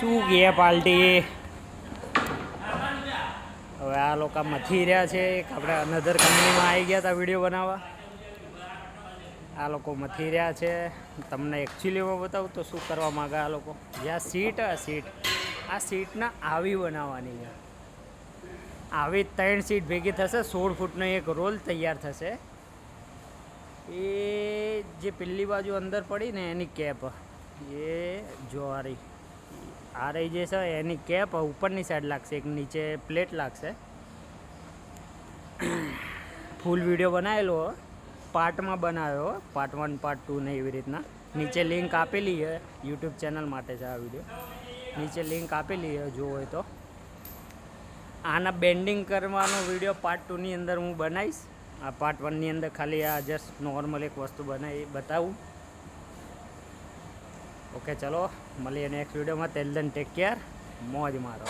શું કહે પાર્ટી? હવે આ લોકો મથી રહ્યા છે. આપણે અનધર કંપનીમાં આવી ગયા હતા વિડીયો બનાવવા. આ લોકો મથી રહ્યા છે. તમને એકચ્યુઅલીમાં બતાવું તો શું કરવા માગે આ લોકો. જ્યાં સીટ આ સીટના આવી બનાવવાની છે. આવી 3 સીટ ભેગી થશે. 16 ફૂટનો એક રોલ તૈયાર થશે. એ જે પેલી બાજુ અંદર પડી ને એની કેપ એ જો આ રહી જે છે એની કેપ ઉપરની સાઈડ લાગશે. એક નીચે પ્લેટ લાગશે. ફૂલ વિડીયો બનાવેલો પાર્ટમાં બનાવ્યો, પાર્ટ 1 પાર્ટ 2 ને એવી રીતના. નીચે લિંક આપેલી છે. યુટ્યુબ ચેનલ માટે છે આ વિડીયો. નીચે લિંક આપેલી છે, જો હોય તો. આના બેન્ડિંગ કરવાનો વિડીયો પાર્ટ 2ની અંદર હું બનાવીશ. આ પાર્ટ 1ની અંદર ખાલી આ જસ્ટ નોર્મલ એક વસ્તુ બનાવી બતાવું. ઓકે, ચલો મળીએ નેક્સ્ટ વિડીયોમાં. ટેલ ધેન ટેક કેર. મોજ મારો.